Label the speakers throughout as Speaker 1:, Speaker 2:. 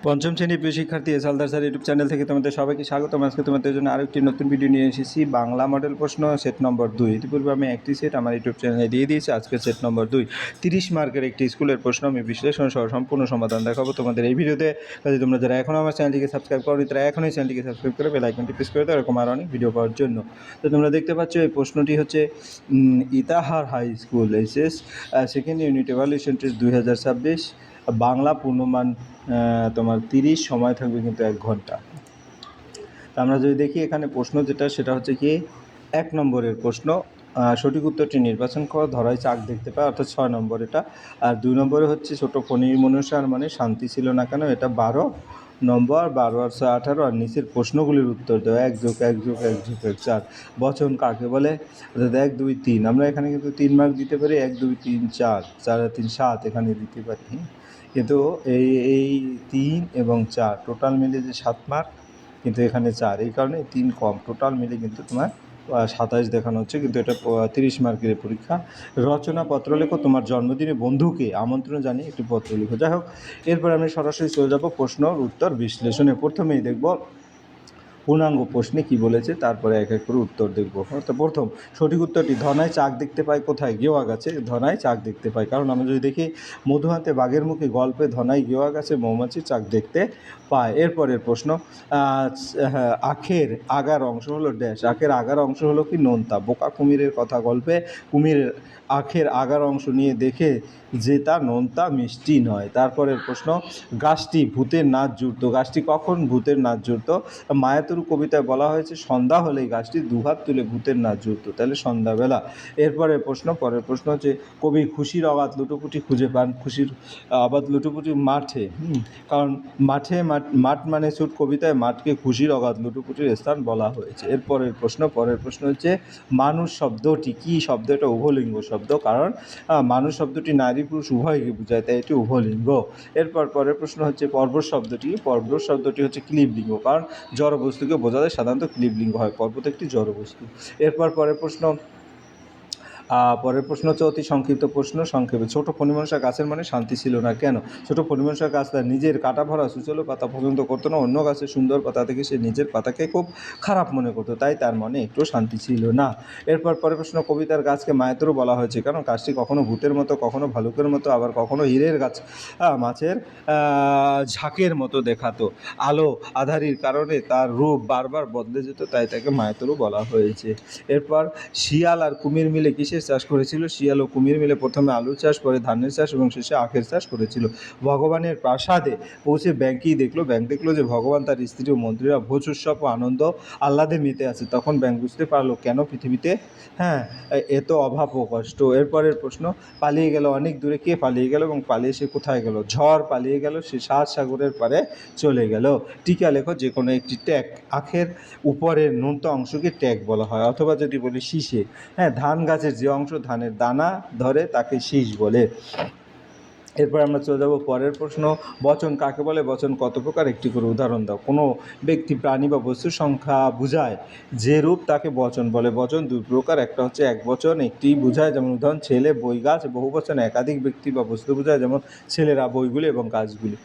Speaker 1: পঞ্চম শ্রেণীর প্রিয় শিক্ষার্থী হালদার স্যার ইউটিউব চ্যানেল থেকে তোমাদের সবাইকে স্বাগতম। আজকে তোমাদের জন্য আরেকটি নতুন ভিডিও নিয়ে এসেছি। বাংলা মডেল প্রশ্ন সেট নম্বর 2। ইতিপূর্বে আমি একটি সেট আমার ইউটিউব চ্যানেলে দিয়ে দিয়েছি। আজকে সেট নম্বর 2 30 মার্কের একটি স্কুলের প্রশ্ন আমি বিশ্লেষণ সহ সম্পূর্ণ সমাধান দেখাবো তোমাদের এই ভিডিওতে। কাজে তোমরা যারা এখনও আমার চ্যানেলটিকে সাবস্ক্রাইব করোনি তারা এখনই চ্যানেলটিকে সাবস্ক্রাইব করে বেল আইকনটি প্রেস করে দাও এরকম আরও অনেক ভিডিও পাওয়ার জন্য। তো তোমরা দেখতে পাচ্ছ এই প্রশ্নটি হচ্ছে Itahar high school HS second unit evaluation test 2026 Bangla পূর্ণমান তোমার 30, সময় থাকবে কিন্তু 1 ঘন্টা। তা আমরা যদি দেখি এখানে প্রশ্ন যেটা সেটা হচ্ছে কি 1 নম্বরের প্রশ্ন, সঠিক উত্তরটি নির্বাচন করো। ধরায় চাক দেখতে পায়, অর্থাৎ 6 নম্বর এটা। আর 2 নম্বরে হচ্ছে ছোট ফণীর মনুষ্যার মানে শান্তি ছিল না কেন, এটা 12 নম্বর। 12 আর 6 18। আর নিচের প্রশ্নগুলির উত্তর দেওয়া 1 + 1 + 1 + 1 4 বচন কাকে বলে, অর্থাৎ 1 2 3। আমরা এখানে কিন্তু 3 মার্ক দিতে পারি, 1 2 3 4 4 আর 3 7 এখানে দিতে পারি, কিন্তু এই 3 এবং 4 টোটাল মিলে যে 7 মার্ক, কিন্তু এখানে 4, এই কারণে 3 কম। টোটাল মিলে কিন্তু তোমার 27 দেখানো হচ্ছে, কিন্তু এটা 30 মার্কের পরীক্ষা। রচনাপত্র লেখো, তোমার জন্মদিনে বন্ধুকে আমন্ত্রণ জানিয়ে একটি পত্র লিখো। যাই হোক, এরপর আমি সরাসরি চলে যাব প্রশ্নর উত্তর বিশ্লেষণে। প্রথমেই দেখব পূর্ণাঙ্গ প্রশ্নে কি বলেছে, তারপরে এক এক করে উত্তর দেখব। অর্থাৎ প্রথম সঠিক উত্তরটি, ধনায় চাক দেখতে পায় কোথায়, গেওয়া গাছে। ধনায় চাক দেখতে পায়, কারণ আমরা যদি দেখি মধুহাতে বাঘের মুখে গল্পে ধনাই গেওয়া গাছে মৌমাছি চাক দেখতে পায়। এরপরের প্রশ্ন, আখের আগার অংশ হলো ড্যাশ। আখের আগার অংশ হলো কি, নোনতা। বোকা কুমিরের কথা গল্পে কুমিরের আখের আগার অংশ নিয়ে দেখে যে তা নোনতা, মিষ্টি নয়। তারপরের প্রশ্ন, গাছটি ভূতের নাচ জুড়ত। গাছটি কখন ভূতের নাচ জুড়ত? মায়াতুরু কবিতায় বলা হয়েছে সন্ধ্যা হলেই গাছটি দুহাত তুলে ভূতের নাচ জুড়ত, তাহলে সন্ধ্যাবেলা। এরপরের প্রশ্ন হচ্ছে কবি খুশির অবাধ লুটোপুটি খুঁজে পান। খুশির অবাধ লুটোপুটি মাঠে, কারণ মাঠ মানে ছুট, কবিতায় মাঠকে খুশির অগাধ লুটোপুটির স্থান বলা হয়েছে। পরের প্রশ্ন হচ্ছে মানুষ শব্দটি কি শব্দ? এটা উভলিঙ্গ শব্দ, কারণ মানুষ শব্দটি নারী পুরুষ উভয়কে বোঝায়, তাই এটি উভলিঙ্গ। পরের প্রশ্ন হচ্ছে পর্বত শব্দটি। পর্বত শব্দটি হচ্ছে ক্লীবলিঙ্গ, কারণ জড়বস্তুকে বোঝাতে সাধারণত ক্লীবলিঙ্গ হয়, পর্বত একটি জড়বস্তু। পরের প্রশ্ন হচ্ছে অতি সংক্ষিপ্ত প্রশ্ন, সংক্ষেপে। ছোট ফণিমনসা গাছের মানে শান্তি ছিল না কেন? ছোট ফণিমনসা গাছ তার নিজের কাটা ভরা সুচলো পাতা পছন্দ করতো না, অন্য গাছের সুন্দর পাতা থেকে সে নিজের পাতাকে খুব খারাপ মনে করতো, তাই তার মনে একটু শান্তি ছিল না। পরের প্রশ্ন, কবিতার গাছকে মায়াতুরু বলা হয়েছে কারণ গাছটি কখনো ভূতের মতো, কখনো ভালুকের মতো, আবার কখনো হীরের গাছ মাছের ঝাঁকের মতো দেখাতো। আলো আধারির কারণে তার রূপ বারবার বদলে যেত, তাই তাকে মায়াতুরু বলা হয়েছে। এরপর শিয়াল আর কুমির মিলে কিসের চাষ করেছিল? শিয়াল ও কুমির মিলে প্রথমে আলুর চাষ, পরে ধানের চাষ এবং শেষে আখের চাষ করেছিল। ভগবানের প্রাসাদে পৌঁছে ব্যাঙ দেখলো যে ভগবান, তার স্ত্রী ও মন্ত্রীরা ভোজ উৎসব ও আনন্দ আহ্লাদে মেতে আছে। তখন ব্যাঙ বুঝতে পারলো কেন পৃথিবীতে এত অভাব ও কষ্ট। এরপরের প্রশ্ন, পালিয়ে গেল অনেক দূরে। কে পালিয়ে গেল এবং পালিয়ে সে কোথায় গেল? ঝড় পালিয়ে গেল, সে 7 সাগরের পারে চলে গেল। টিকা লেখো, যে কোনো একটি ট্যাগ। আখের উপরের নোনতা অংশকে ট্যাগ বলা হয়, অথবা যদি বলি শীষে। ধান গাছের যে অংশ ধানের দানা ধরে তাকে শীষ বলে। এরপর আমরা চলে যাব পরের প্রশ্ন, বচন কাকে বলে? বচন কত প্রকার, একটি করে উদাহরণ দাও। কোনো ব্যক্তি, প্রাণী বা বস্তুর সংখ্যা বোঝায় যে রূপ তাকে বচন বলে। বচন 2 প্রকার, একটা হচ্ছে এক বচন, একটি বোঝায়, যেমন উদাহরণ ছেলে, বই, গাছ। বহু বচন একাধিক ব্যক্তি বা বস্তু বোঝায়, যেমন ছেলেরা, বইগুলি এবং গাছগুলি।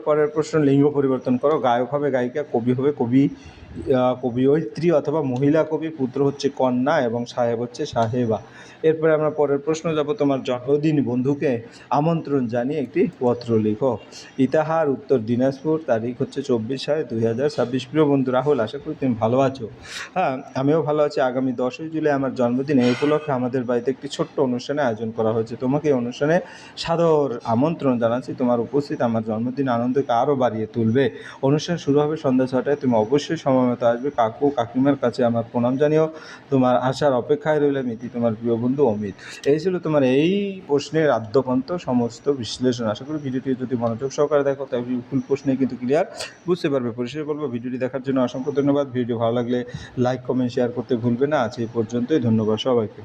Speaker 1: পরের প্রশ্ন, লিঙ্গ পরিবর্তন করো। গায়ক হবে গায়িকা, কবি হবে কবিয়ত্রী অথবা মহিলা কবি, পুত্র হচ্ছে কন্যা এবং সাহেব হচ্ছে সাহেবা। এরপরে আমরা পরের প্রশ্ন যাব, তোমার জন্মদিন বন্ধুকে আমন্ত্রণ জানিয়ে একটি পত্র লিখো। ইতাহার, উত্তর দিনাজপুর, তারিখ হচ্ছে 24/6/2026। প্রিয় বন্ধু রাহুল, আশা করি তুমি ভালো আছো। আমিও ভালো আছি। আগামী 10ই জুলাই আমার জন্মদিন, এই উপলক্ষে আমাদের বাড়িতে একটি ছোট্ট অনুষ্ঠানের আয়োজন করা হয়েছে। তোমাকে এই অনুষ্ঠানে সাদর আমন্ত্রণ জানাচ্ছি। তোমার উপস্থিত আমার জন্মদিন আনন্দকে আরও বাড়িয়ে তুলবে। অনুষ্ঠান শুরু হবে সন্ধ্যা 6টায়, তুমি অবশ্যই সময়মতো আসবে। কাকু কাকিমার কাছে আমার প্রণাম জানিও। তোমার আসার অপেক্ষায় রইলাম। ইতি তোমার প্রিয় বন্ধু অমিত। এই ছিল তোমার এই প্রশ্নের আদ্যপান্ত সমস্ত বিশ্লেষণ। আশা করি ভিডিওটি যদি মনোযোগ সহকারে দেখো তাই ফুল প্রশ্নে কিন্তু ক্লিয়ার বুঝতে পারবে। পরিষ্কার বলবো, ভিডিওটি দেখার জন্য অসংখ্য ধন্যবাদ। ভিডিও ভালো লাগলে লাইক, কমেন্ট, শেয়ার করতে ভুলবে না। আজ এই পর্যন্তই, ধন্যবাদ সবাইকে।